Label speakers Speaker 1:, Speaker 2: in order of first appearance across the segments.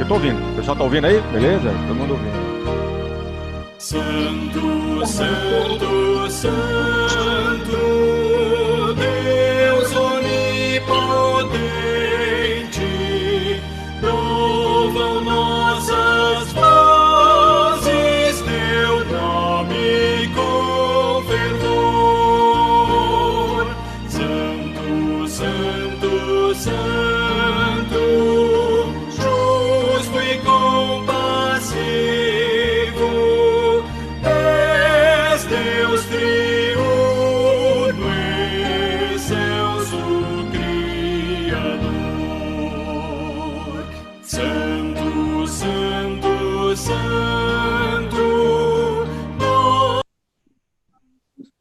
Speaker 1: Eu tô ouvindo. O pessoal tá ouvindo aí? Beleza? Todo mundo ouvindo.
Speaker 2: Santo, Santo, Santo, Deus onipotente, louvam nossas vozes, teu nome com fervor. Santo, Santo, Santo, justo e compassivo, és Deus triuno, excelso Criador. Santo, Santo, Santo,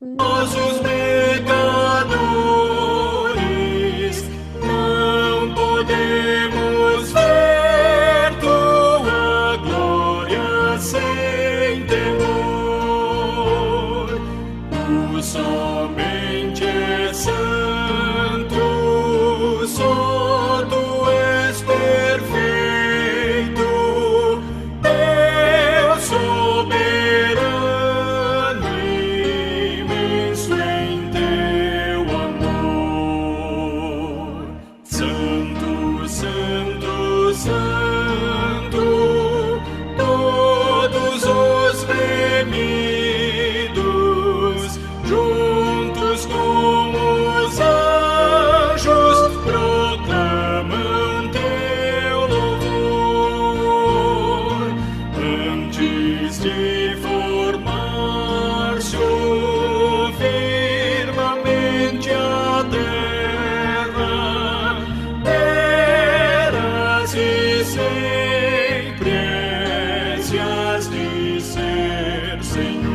Speaker 2: nós os pecadores não podemos ver tua glória sem temor. Tu somente és santo, só tu és perfeito, Deus soberano, imenso em teu amor. Santo, Santo, Santo, todos os remidos, juntos com os anjos, proclamam teu louvor. Antes de formar-se o firmamente a terra, eras e sempre és e has de ser, Senhor.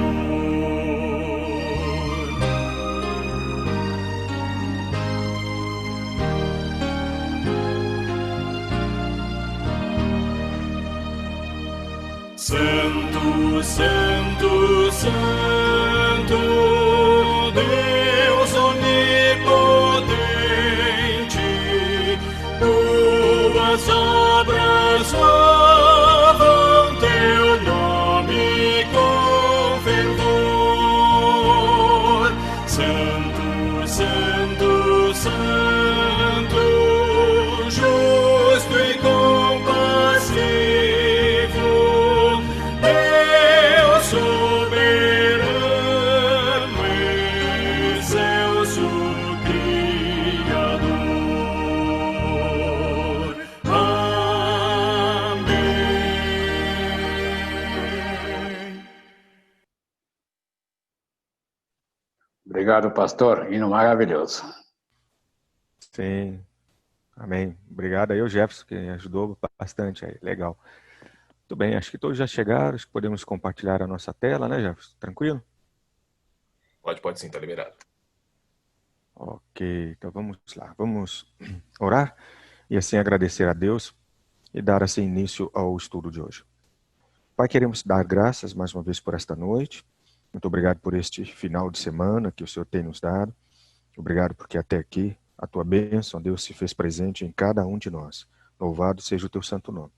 Speaker 2: Santo, Santo, Santo, Deus onipotente, tuas obras louvam teu nome com fervor. Santo, Santo, Santo, justo e compassivo, Deus soberano, excelso Criador. Amém.
Speaker 3: Obrigado, pastor. Hino maravilhoso.
Speaker 1: Sim. Amém. Obrigado aí ao Jefferson, que ajudou bastante aí. Legal. Muito bem, acho que todos já chegaram, acho que podemos compartilhar a nossa tela, né, Jefferson? Tranquilo?
Speaker 4: Pode sim, tá liberado.
Speaker 1: Ok, então vamos lá. Vamos orar e assim agradecer a Deus e dar assim início ao estudo de hoje. Pai, queremos dar graças mais uma vez por esta noite. Muito obrigado por este final de semana que o Senhor tem nos dado. Obrigado porque até aqui a tua bênção, Deus, se fez presente em cada um de nós. Louvado seja o teu santo nome.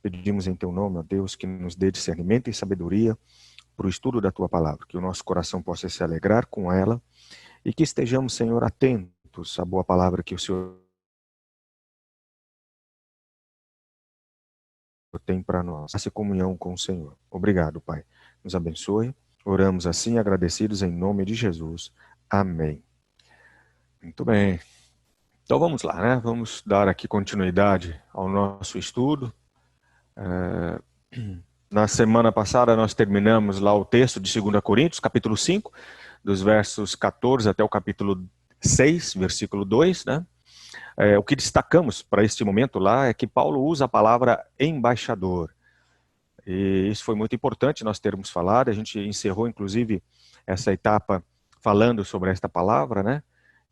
Speaker 1: Pedimos em teu nome, ó Deus, que nos dê discernimento e sabedoria para o estudo da tua palavra, que o nosso coração possa se alegrar com ela e que estejamos, Senhor, atentos à boa palavra que o Senhor tem para nós. Essa comunhão com o Senhor. Obrigado, Pai. Nos abençoe. Oramos assim, agradecidos em nome de Jesus. Amém. Muito bem. Então vamos lá, né? Vamos dar aqui continuidade ao nosso estudo. Na semana passada nós terminamos lá o texto de 2 Coríntios, capítulo 5, dos versos 14 até o capítulo 6, versículo 2, né? O que destacamos para este momento lá é que Paulo usa a palavra embaixador. E isso foi muito importante nós termos falado. A gente encerrou, inclusive, essa etapa falando sobre esta palavra, né?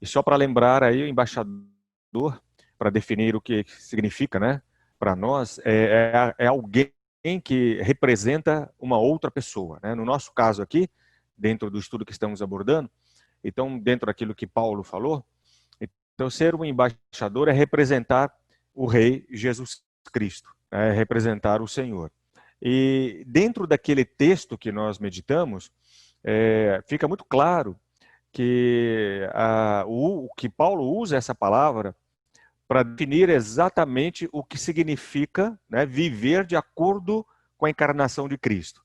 Speaker 1: E só para lembrar aí, o embaixador, para definir o que significa, né? Para nós, é alguém que representa uma outra pessoa, né? No nosso caso aqui, dentro do estudo que estamos abordando, então, dentro daquilo que Paulo falou, então ser um embaixador é representar o Rei Jesus Cristo. representar o Senhor. E dentro daquele texto que nós meditamos, fica muito claro que Paulo usa essa palavra para definir exatamente o que significa, né, viver de acordo com a encarnação de Cristo.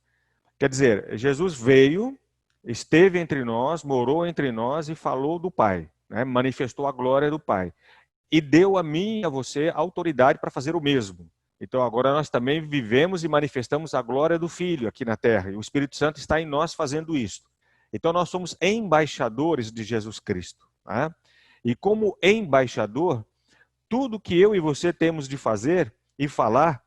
Speaker 1: Quer dizer, Jesus veio, esteve entre nós, morou entre nós e falou do Pai, né, manifestou a glória do Pai. E deu a mim e a você autoridade para fazer o mesmo. Então agora nós também vivemos e manifestamos a glória do Filho aqui na terra. E o Espírito Santo está em nós fazendo isso. Então nós somos embaixadores de Jesus Cristo. Né? E como embaixador, tudo que eu e você temos de fazer e falar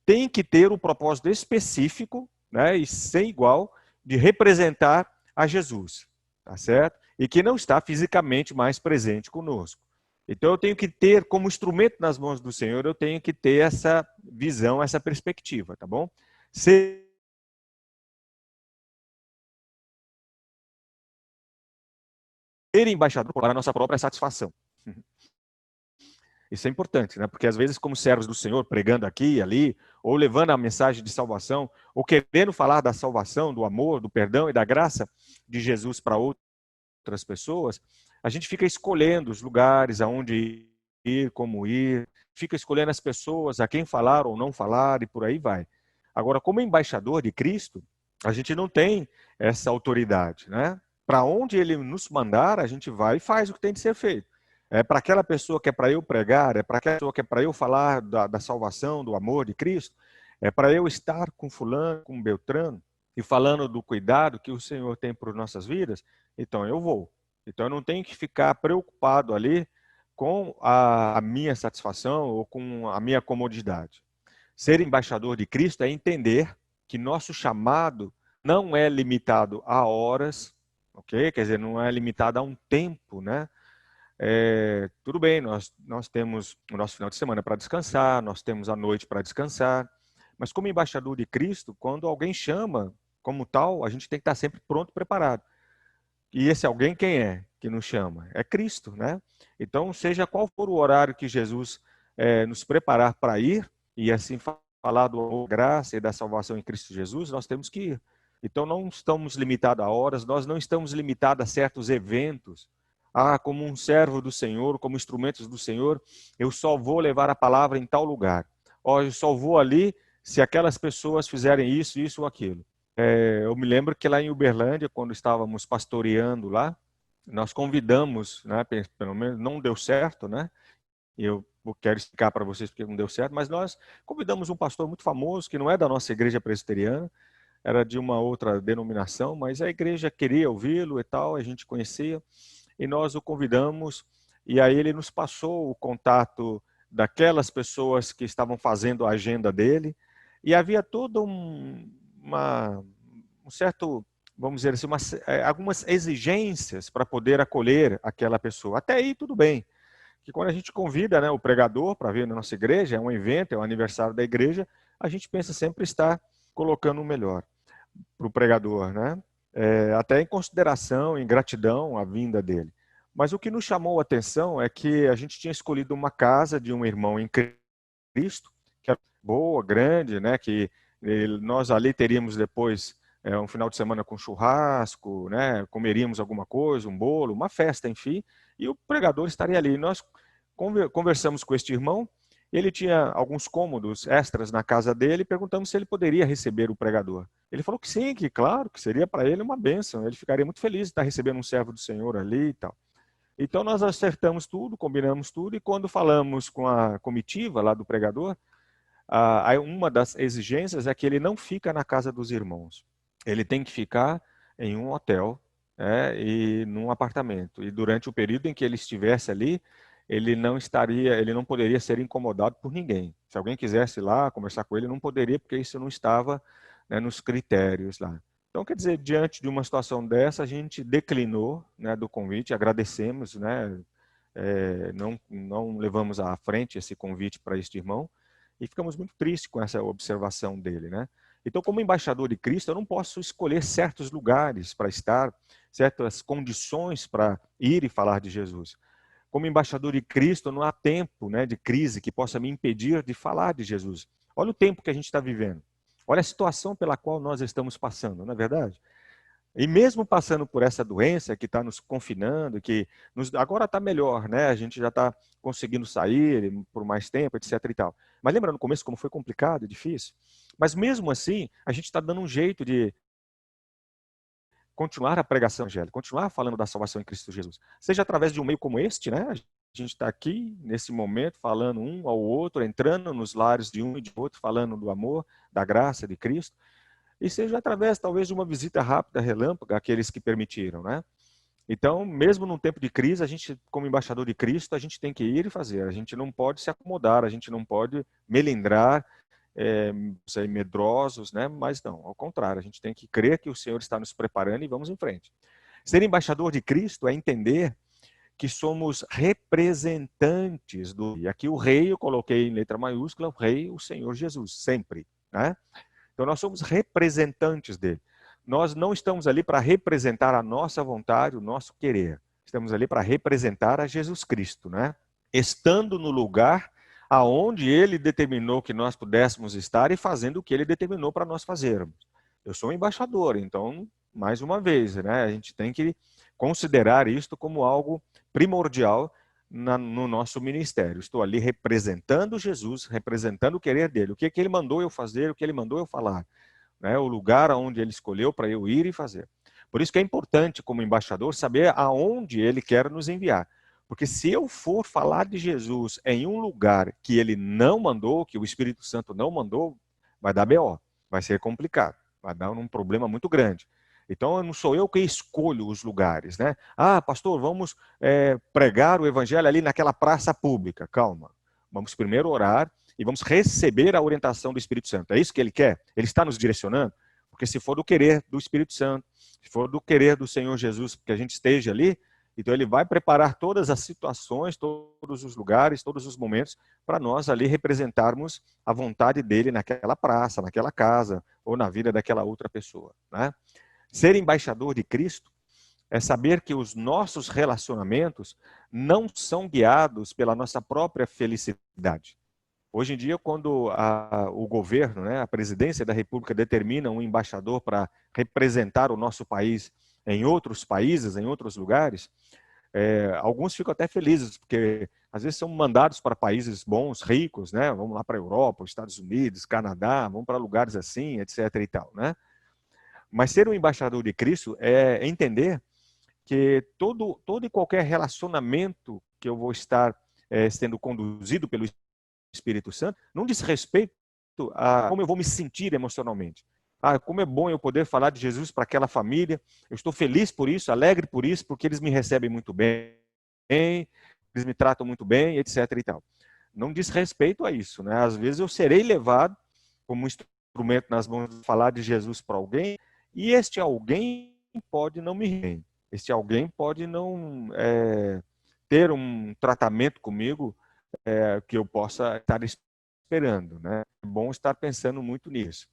Speaker 1: tem que ter um propósito específico, né, e sem igual, de representar a Jesus, tá certo? E que não está fisicamente mais presente conosco. Então eu tenho que ter, como instrumento nas mãos do Senhor, eu tenho que ter essa visão, essa perspectiva, tá bom? Ser embaixador para a nossa própria satisfação. Isso é importante, né? Porque às vezes, como servos do Senhor, pregando aqui e ali, ou levando a mensagem de salvação, ou querendo falar da salvação, do amor, do perdão e da graça de Jesus para outras pessoas, a gente fica escolhendo os lugares aonde ir, como ir, fica escolhendo as pessoas, a quem falar ou não falar, e por aí vai. Agora, como embaixador de Cristo, a gente não tem essa autoridade, né? Para onde Ele nos mandar, a gente vai e faz o que tem de ser feito. É para aquela pessoa que é para eu pregar, é para aquela pessoa que é para eu falar da salvação, do amor de Cristo, é para eu estar com fulano, com Beltrano, e falando do cuidado que o Senhor tem por nossas vidas, então eu vou. Então eu não tenho que ficar preocupado ali com a minha satisfação ou com a minha comodidade. Ser embaixador de Cristo é entender que nosso chamado não é limitado a horas, ok? Quer dizer, não é limitado a um tempo, né? Tudo bem, nós temos o nosso final de semana para descansar, nós temos a noite para descansar, mas como embaixador de Cristo, quando alguém chama como tal, a gente tem que estar sempre pronto, preparado. E esse alguém quem é que nos chama? É Cristo, né? Então, seja qual for o horário que Jesus nos preparar para ir, e assim falar do amor, graça e da salvação em Cristo Jesus, nós temos que ir. Então, não estamos limitados a horas, nós não estamos limitados a certos eventos. Como um servo do Senhor, como instrumentos do Senhor, eu só vou levar a palavra em tal lugar. Eu só vou ali se aquelas pessoas fizerem isso, isso ou aquilo. Eu me lembro que lá em Uberlândia, quando estávamos pastoreando lá, nós convidamos, né, pelo menos não deu certo, né? E eu quero explicar para vocês porque não deu certo, mas nós convidamos um pastor muito famoso, que não é da nossa igreja presbiteriana, era de uma outra denominação, mas a igreja queria ouvi-lo e tal, a gente conhecia. E nós o convidamos, e aí ele nos passou o contato daquelas pessoas que estavam fazendo a agenda dele, e havia todo um certo, vamos dizer assim, algumas exigências para poder acolher aquela pessoa. Até aí tudo bem, que quando a gente convida, né, o pregador para vir na nossa igreja, é um evento, é um aniversário da igreja, a gente pensa sempre estar colocando o melhor para o pregador, né? Até em consideração, em gratidão à vinda dele. Mas o que nos chamou a atenção é que a gente tinha escolhido uma casa de um irmão em Cristo, que era boa, grande, né? Que nós ali teríamos depois um final de semana com churrasco, né? Comeríamos alguma coisa, um bolo, uma festa, enfim, e o pregador estaria ali. Nós conversamos com este irmão, ele tinha alguns cômodos extras na casa dele, e perguntamos se ele poderia receber o pregador. Ele falou que sim, que claro, que seria para ele uma bênção, ele ficaria muito feliz de estar recebendo um servo do Senhor ali e tal. Então nós acertamos tudo, combinamos tudo, e quando falamos com a comitiva lá do pregador, uma das exigências é que ele não fica na casa dos irmãos. Ele tem que ficar em um hotel, e num apartamento. E durante o período em que ele estivesse ali, ele não poderia ser incomodado por ninguém. Se alguém quisesse ir lá conversar com ele, não poderia, porque isso não estava, né, nos critérios lá. Então, quer dizer, diante de uma situação dessa, a gente declinou, né, do convite, agradecemos, né, não levamos à frente esse convite para este irmão, e ficamos muito tristes com essa observação dele, né? Então, como embaixador de Cristo, eu não posso escolher certos lugares para estar, certas condições para ir e falar de Jesus. Como embaixador de Cristo, não há tempo, né, de crise que possa me impedir de falar de Jesus. Olha o tempo que a gente está vivendo. Olha a situação pela qual nós estamos passando, não é verdade? E mesmo passando por essa doença que está nos confinando, agora está melhor, né? A gente já está conseguindo sair por mais tempo, etc. e tal. Mas lembra no começo como foi complicado e difícil? Mas mesmo assim, a gente está dando um jeito de continuar a pregação do evangelho, continuar falando da salvação em Cristo Jesus. Seja através de um meio como este, né? A gente está aqui, nesse momento, falando um ao outro, entrando nos lares de um e de outro, falando do amor, da graça de Cristo. E seja através, talvez, de uma visita rápida, relâmpago, àqueles que permitiram, né? Então, mesmo num tempo de crise, a gente, como embaixador de Cristo, a gente tem que ir e fazer. A gente não pode se acomodar, a gente não pode melindrar, ser medrosos, né? Mas não, ao contrário, a gente tem que crer que o Senhor está nos preparando e vamos em frente. Ser embaixador de Cristo é entender que somos representantes do... E aqui o rei, eu coloquei em letra maiúscula, o rei, o Senhor Jesus, sempre, né? Então, nós somos representantes dele. Nós não estamos ali para representar a nossa vontade, o nosso querer. Estamos ali para representar a Jesus Cristo, né? Estando no lugar aonde ele determinou que nós pudéssemos estar e fazendo o que ele determinou para nós fazermos. Eu sou um embaixador, então, mais uma vez, né? A gente tem que considerar isto como algo primordial no nosso ministério. Estou ali representando Jesus, representando o querer dele. O que ele mandou eu fazer, o que ele mandou eu falar. Né? O lugar onde ele escolheu para eu ir e fazer. Por isso que é importante, como embaixador, saber aonde ele quer nos enviar. Porque se eu for falar de Jesus em um lugar que ele não mandou, que o Espírito Santo não mandou, vai dar BO, vai ser complicado, vai dar um problema muito grande. Então, não sou eu que escolho os lugares, né? Ah, pastor, vamos pregar o evangelho ali naquela praça pública. Calma. Vamos primeiro orar e vamos receber a orientação do Espírito Santo. É isso que ele quer? Ele está nos direcionando? Porque se for do querer do Espírito Santo, se for do querer do Senhor Jesus, que a gente esteja ali, então ele vai preparar todas as situações, todos os lugares, todos os momentos, para nós ali representarmos a vontade dele naquela praça, naquela casa, ou na vida daquela outra pessoa, né? Ser embaixador de Cristo é saber que os nossos relacionamentos não são guiados pela nossa própria felicidade. Hoje em dia, quando o governo, né, a presidência da República determina um embaixador para representar o nosso país em outros países, em outros lugares, alguns ficam até felizes, porque às vezes são mandados para países bons, ricos, né? Vamos lá para a Europa, Estados Unidos, Canadá, vamos para lugares assim, etc. e tal, né? Mas ser um embaixador de Cristo é entender que todo e qualquer relacionamento que eu vou estar sendo conduzido pelo Espírito Santo não diz respeito a como eu vou me sentir emocionalmente. Ah, como é bom eu poder falar de Jesus para aquela família. Eu estou feliz por isso, alegre por isso, porque eles me recebem muito bem, eles me tratam muito bem, etc. e tal. Não diz respeito a isso, né? Às vezes eu serei levado como um instrumento nas mãos de falar de Jesus para alguém, e este alguém pode não me rir. Este alguém pode não ter um tratamento comigo que eu possa estar esperando, né? É bom estar pensando muito nisso.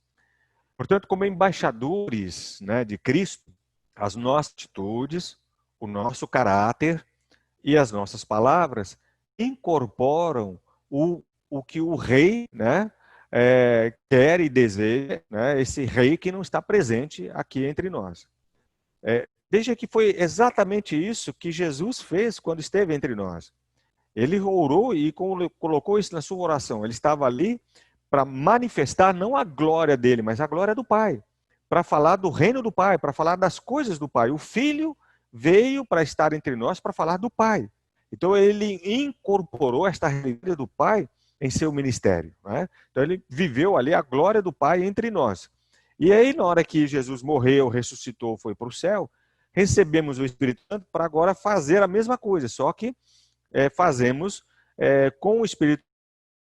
Speaker 1: Portanto, como embaixadores, né, de Cristo, as nossas atitudes, o nosso caráter e as nossas palavras incorporam o que o rei, né, quer e deseja, né, esse rei que não está presente aqui entre nós. Veja que foi exatamente isso que Jesus fez quando esteve entre nós. Ele orou e colocou isso na sua oração. Ele estava ali para manifestar não a glória dele, mas a glória do Pai. Para falar do reino do Pai, para falar das coisas do Pai. O Filho veio para estar entre nós para falar do Pai. Então ele incorporou esta realidade do Pai em seu ministério, né? Então ele viveu ali a glória do Pai entre nós. E aí, na hora que Jesus morreu, ressuscitou, foi para o céu, recebemos o Espírito Santo para agora fazer a mesma coisa, só que fazemos com o Espírito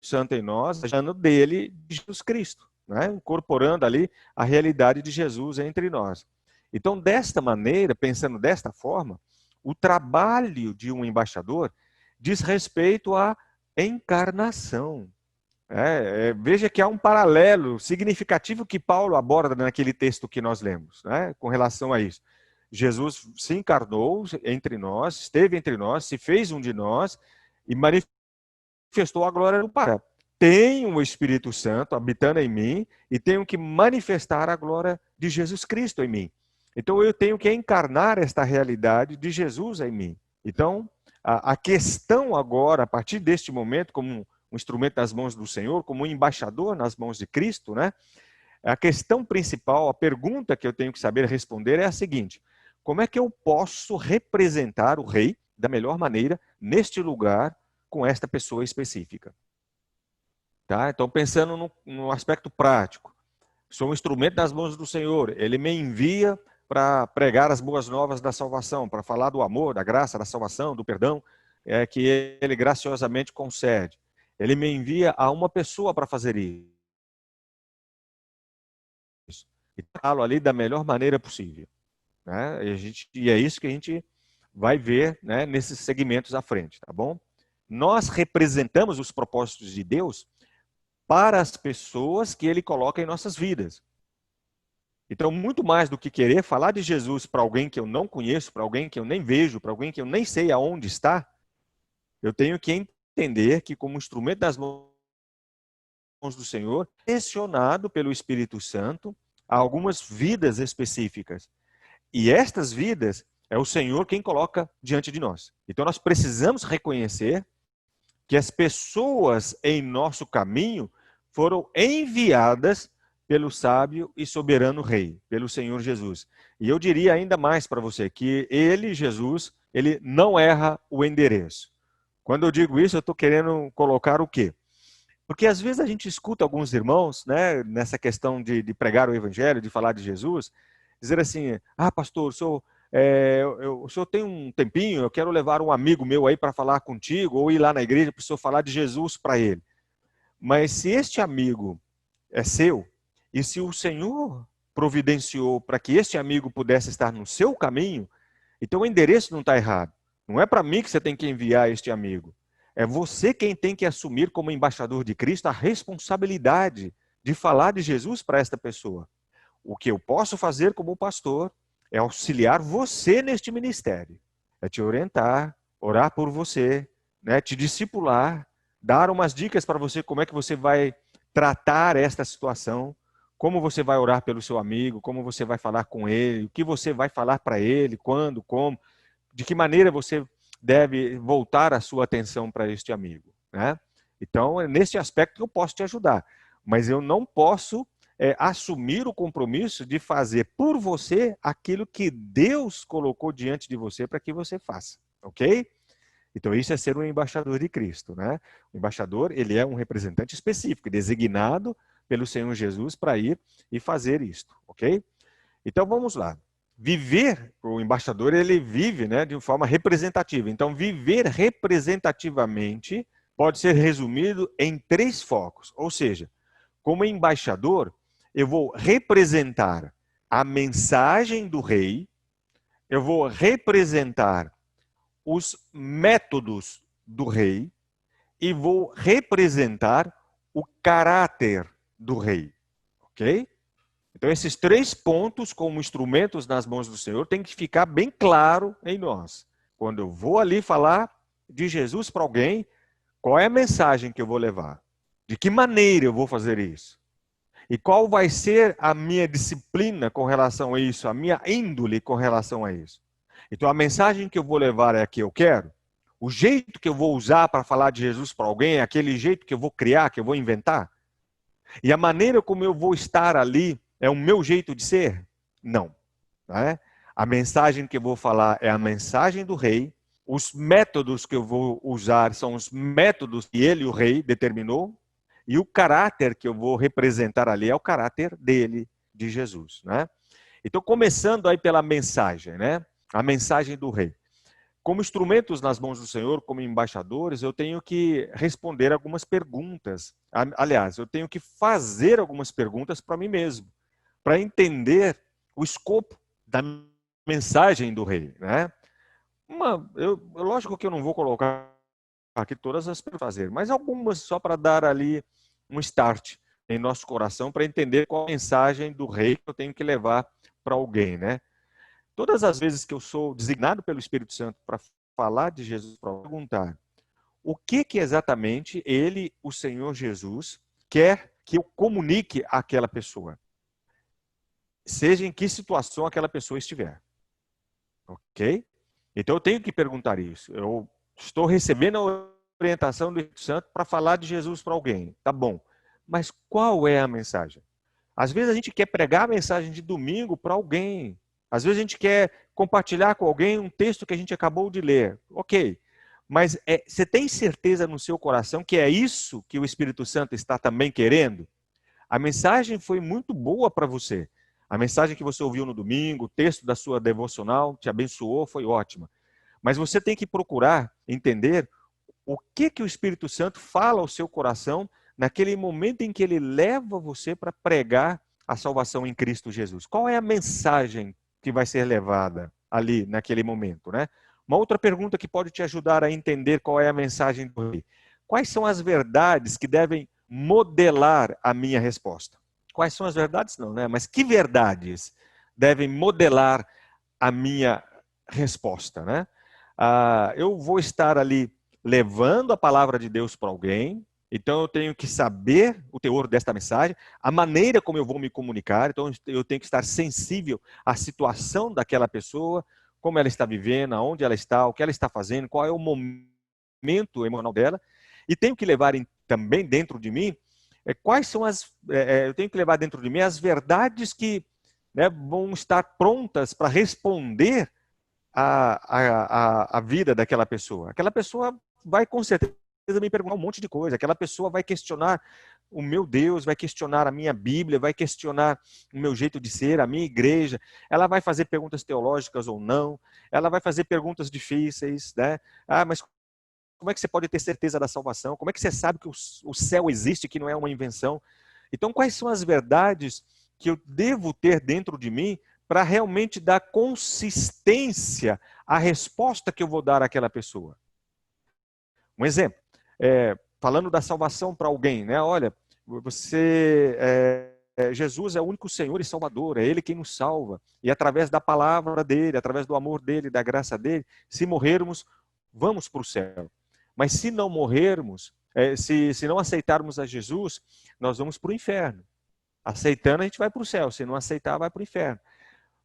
Speaker 1: Santo em nós, achando dele de Jesus Cristo, né? Incorporando ali a realidade de Jesus entre nós. Então, desta maneira, pensando desta forma, o trabalho de um embaixador diz respeito à encarnação. Veja que há um paralelo significativo que Paulo aborda naquele texto que nós lemos, né, com relação a isso. Jesus se encarnou entre nós, esteve entre nós, se fez um de nós e manifestou a glória do Pai. tenho o Espírito Santo habitando em mim e tenho que manifestar a glória de Jesus Cristo em mim. Então eu tenho que encarnar esta realidade de Jesus em mim. Então, a questão agora, a partir deste momento, como um instrumento nas mãos do Senhor, como um embaixador nas mãos de Cristo, né? A questão principal, a pergunta que eu tenho que saber responder é a seguinte: como é que eu posso representar o rei da melhor maneira neste lugar com esta pessoa específica? Tá? Então, pensando no aspecto prático, sou um instrumento nas mãos do Senhor, Ele me envia para pregar as boas novas da salvação, para falar do amor, da graça, da salvação, do perdão, que Ele graciosamente concede. Ele me envia a uma pessoa para fazer isso. E tratá-lo ali da melhor maneira possível. Né? E é isso que a gente vai ver, né, nesses segmentos à frente, tá bom? Nós representamos os propósitos de Deus para as pessoas que Ele coloca em nossas vidas. Então, muito mais do que querer falar de Jesus para alguém que eu não conheço, para alguém que eu nem vejo, para alguém que eu nem sei aonde está, eu tenho que entender que, como instrumento das mãos do Senhor, direcionado pelo Espírito Santo a algumas vidas específicas. E estas vidas é o Senhor quem coloca diante de nós. Então, nós precisamos reconhecer que as pessoas em nosso caminho foram enviadas pelo sábio e soberano Rei, pelo Senhor Jesus. E eu diria ainda mais para você, que Ele, Jesus, Ele não erra o endereço. Quando eu digo isso, eu estou querendo colocar o quê? Porque às vezes a gente escuta alguns irmãos, né, nessa questão de pregar o Evangelho, de falar de Jesus, dizer assim: ah, pastor, o senhor tem um tempinho, eu quero levar um amigo meu aí para falar contigo, ou ir lá na igreja para o senhor falar de Jesus para ele. Mas se este amigo é seu, e se o Senhor providenciou para que este amigo pudesse estar no seu caminho, então o endereço não está errado. Não é para mim que você tem que enviar este amigo. É você quem tem que assumir como embaixador de Cristo a responsabilidade de falar de Jesus para esta pessoa. O que eu posso fazer como pastor é auxiliar você neste ministério. É te orientar, orar por você, né, te discipular, dar umas dicas para você como é que você vai tratar esta situação, como você vai orar pelo seu amigo, como você vai falar com ele, o que você vai falar para ele, quando, como, de que maneira você deve voltar a sua atenção para este amigo. Né? Então, é nesse aspecto que eu posso te ajudar. Mas eu não posso assumir o compromisso de fazer por você aquilo que Deus colocou diante de você para que você faça. Ok? Então, isso é ser um embaixador de Cristo. Né? O embaixador, ele é um representante específico, designado pelo Senhor Jesus para ir e fazer isto. Ok? Então, vamos lá. Viver, o embaixador, ele vive, né, de forma representativa. Então, viver representativamente pode ser resumido em 3 focos. Ou seja, como embaixador, eu vou representar a mensagem do rei, eu vou representar os métodos do rei e vou representar o caráter do rei. Ok? Então, esses 3 pontos, como instrumentos nas mãos do Senhor, tem que ficar bem claro em nós. Quando eu vou ali falar de Jesus para alguém, qual é a mensagem que eu vou levar? De que maneira eu vou fazer isso? E qual vai ser a minha disciplina com relação a isso, a minha índole com relação a isso? Então, a mensagem que eu vou levar é a que eu quero. O jeito que eu vou usar para falar de Jesus para alguém é aquele jeito que eu vou criar, que eu vou inventar? E a maneira como eu vou estar ali é o meu jeito de ser? Não. Né? A mensagem que eu vou falar é a mensagem do rei. Os métodos que eu vou usar são os métodos que ele, o rei, determinou. E o caráter que eu vou representar ali é o caráter dele, de Jesus. Né? Então, começando aí pela mensagem, né? A mensagem do rei. Como instrumentos nas mãos do Senhor, como embaixadores, eu tenho que responder algumas perguntas. Aliás, eu tenho que fazer algumas perguntas para mim mesmo, para entender o escopo da mensagem do rei. Né? Lógico que eu não vou colocar aqui todas as para fazer, mas algumas só para dar ali um start em nosso coração, para entender qual a mensagem do rei que eu tenho que levar para alguém. Né? Todas as vezes que eu sou designado pelo Espírito Santo para falar de Jesus, para perguntar o que exatamente ele, o Senhor Jesus, quer que eu comunique àquela pessoa. Seja em que situação aquela pessoa estiver. Ok? Então eu tenho que perguntar isso. Eu estou recebendo a orientação do Espírito Santo para falar de Jesus para alguém. Tá bom. Mas qual é a mensagem? Às vezes a gente quer pregar a mensagem de domingo para alguém. Às vezes a gente quer compartilhar com alguém um texto que a gente acabou de ler. Ok. Mas você tem certeza no seu coração que é isso que o Espírito Santo está também querendo? A mensagem foi muito boa para você. A mensagem que você ouviu no domingo, o texto da sua devocional te abençoou, foi ótima. Mas você tem que procurar entender o que o Espírito Santo fala ao seu coração naquele momento em que ele leva você para pregar a salvação em Cristo Jesus. Qual é a mensagem que vai ser levada ali naquele momento, né? Uma outra pergunta que pode te ajudar a entender qual é a mensagem do rei. Quais são as verdades que devem modelar a minha resposta? Quais são as verdades? Não, né? Mas que verdades devem modelar a minha resposta, né? Eu vou estar ali levando a palavra de Deus para alguém, então eu tenho que saber o teor desta mensagem, a maneira como eu vou me comunicar, então eu tenho que estar sensível à situação daquela pessoa, como ela está vivendo, aonde ela está, o que ela está fazendo, qual é o momento emocional dela, e tenho que levar também dentro de mim, quais são eu tenho que levar dentro de mim as verdades que, né, vão estar prontas para responder a vida daquela pessoa. Aquela pessoa vai com certeza me perguntar um monte de coisa. Aquela pessoa vai questionar o meu Deus, vai questionar a minha Bíblia, vai questionar o meu jeito de ser, a minha igreja. Ela vai fazer perguntas teológicas ou não. Ela vai fazer perguntas difíceis, né? Mas como é que você pode ter certeza da salvação? Como é que você sabe que o céu existe, que não é uma invenção? Então, quais são as verdades que eu devo ter dentro de mim para realmente dar consistência à resposta que eu vou dar àquela pessoa? Um exemplo, falando da salvação para alguém, né? Olha, Jesus é o único Senhor e Salvador, é Ele quem nos salva. E através da palavra dEle, através do amor dEle, da graça dEle, se morrermos, vamos para o céu. Mas se não morrermos, se não aceitarmos a Jesus, nós vamos para o inferno. Aceitando, a gente vai para o céu. Se não aceitar, vai para o inferno.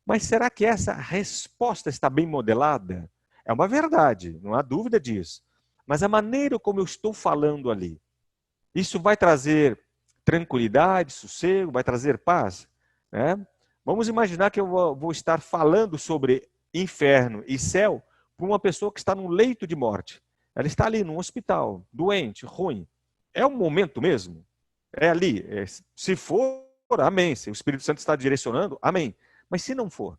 Speaker 1: Mas será que essa resposta está bem modelada? É uma verdade, não há dúvida disso. Mas a maneira como eu estou falando ali, isso vai trazer tranquilidade, sossego, vai trazer paz? Né? Vamos imaginar que eu vou estar falando sobre inferno e céu para uma pessoa que está num leito de morte. Ela está ali num hospital, doente, ruim. É um momento mesmo? É ali. Se for, amém. Se o Espírito Santo está direcionando, amém. Mas se não for,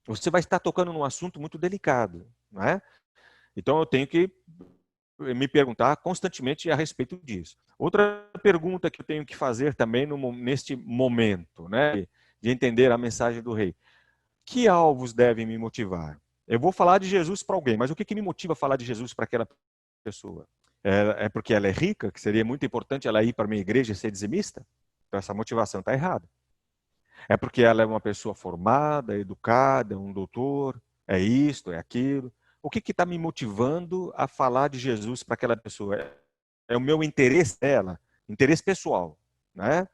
Speaker 1: você vai estar tocando num assunto muito delicado, não é? Então eu tenho que me perguntar constantemente a respeito disso. Outra pergunta que eu tenho que fazer também neste momento, né, de entender a mensagem do rei. Que alvos devem me motivar? Eu vou falar de Jesus para alguém, mas o que me motiva a falar de Jesus para aquela pessoa? É porque ela é rica, que seria muito importante ela ir para a minha igreja e ser dizimista? Então essa motivação está errada. É porque ela é uma pessoa formada, educada, um doutor, é isto, é aquilo. O que está me motivando a falar de Jesus para aquela pessoa? É o meu interesse dela, interesse pessoal, né?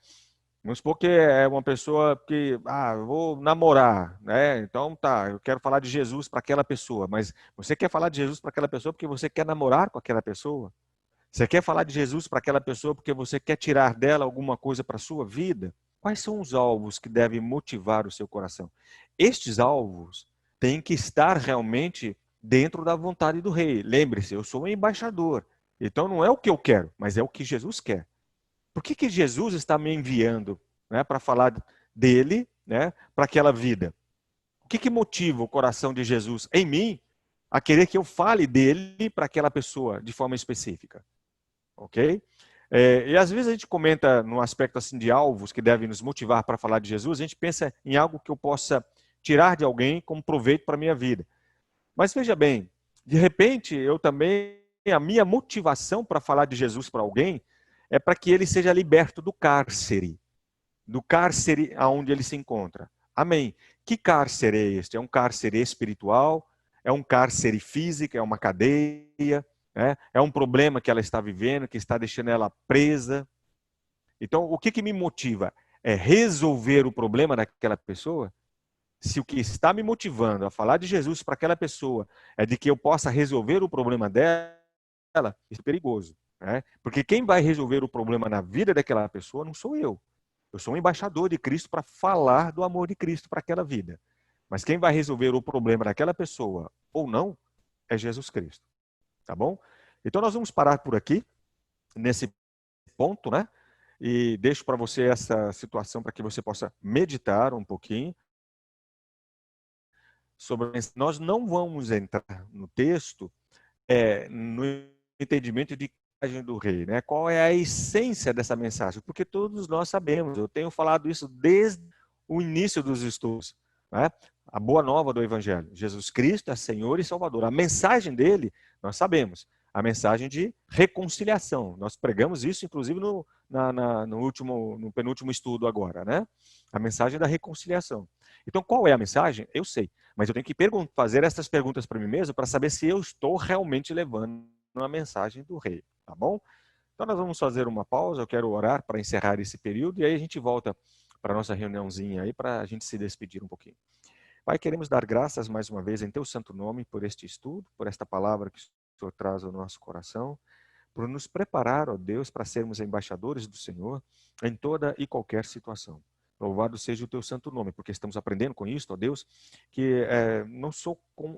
Speaker 1: Vamos supor que é uma pessoa que, eu vou namorar, né? Então tá, eu quero falar de Jesus para aquela pessoa, mas você quer falar de Jesus para aquela pessoa porque você quer namorar com aquela pessoa? Você quer falar de Jesus para aquela pessoa porque você quer tirar dela alguma coisa para a sua vida? Quais são os alvos que devem motivar o seu coração? Estes alvos têm que estar realmente dentro da vontade do rei. Lembre-se, eu sou um embaixador. Então não é o que eu quero, mas é o que Jesus quer. Por que Jesus está me enviando, né, para falar dele, né, para aquela vida? O que motiva o coração de Jesus em mim a querer que eu fale dele para aquela pessoa de forma específica? Ok? E às vezes a gente comenta no aspecto assim de alvos que devem nos motivar para falar de Jesus, a gente pensa em algo que eu possa tirar de alguém como proveito para a minha vida. Mas veja bem, de repente a minha motivação para falar de Jesus para alguém é para que ele seja liberto do cárcere aonde ele se encontra. Amém. Que cárcere é este? É um cárcere espiritual? É um cárcere físico? É uma cadeia? né? É um problema que ela está vivendo, que está deixando ela presa. Então, o que me motiva? É resolver o problema daquela pessoa? Se o que está me motivando a falar de Jesus para aquela pessoa é de que eu possa resolver o problema dela, isso é perigoso, né? Porque quem vai resolver o problema na vida daquela pessoa não sou eu. Eu sou um embaixador de Cristo para falar do amor de Cristo para aquela vida. Mas quem vai resolver o problema daquela pessoa ou não é Jesus Cristo. Tá bom? Então nós vamos parar por aqui, nesse ponto, né? E deixo para você essa situação para que você possa meditar um pouquinho sobre. Nós não vamos entrar no texto no entendimento de mensagem do rei, né? Qual é a essência dessa mensagem? Porque todos nós sabemos, eu tenho falado isso desde o início dos estudos, né? A boa nova do Evangelho, Jesus Cristo é Senhor e Salvador. A mensagem dele, nós sabemos, a mensagem de reconciliação. Nós pregamos isso, inclusive, no penúltimo estudo agora, né? A mensagem da reconciliação. Então, qual é a mensagem? Eu sei, mas eu tenho que fazer essas perguntas para mim mesmo para saber se eu estou realmente levando a mensagem do rei, tá bom? Então, nós vamos fazer uma pausa, eu quero orar para encerrar esse período e aí a gente volta para a nossa reuniãozinha aí para a gente se despedir um pouquinho. Pai, queremos dar graças mais uma vez em teu santo nome por este estudo, por esta palavra que o Senhor traz ao nosso coração, por nos preparar, ó Deus, para sermos embaixadores do Senhor em toda e qualquer situação. Louvado seja o teu santo nome, porque estamos aprendendo com isso, ó Deus, que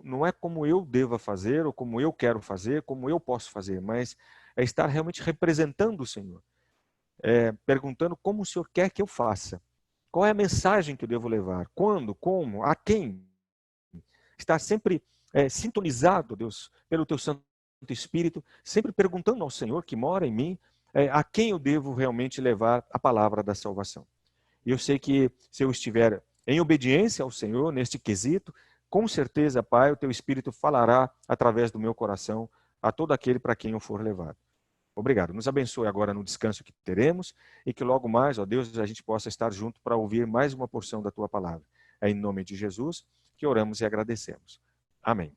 Speaker 1: não é como eu deva fazer, ou como eu quero fazer, como eu posso fazer, mas é estar realmente representando o Senhor, perguntando como o Senhor quer que eu faça. Qual é a mensagem que eu devo levar? Quando? Como? A quem? Estar sempre sintonizado, Deus, pelo teu Santo Espírito, sempre perguntando ao Senhor que mora em mim, a quem eu devo realmente levar a palavra da salvação. E eu sei que se eu estiver em obediência ao Senhor neste quesito, com certeza, Pai, o teu Espírito falará através do meu coração a todo aquele para quem eu for levado. Obrigado. Nos abençoe agora no descanso que teremos e que logo mais, ó Deus, a gente possa estar junto para ouvir mais uma porção da tua palavra. É em nome de Jesus que oramos e agradecemos. Amém.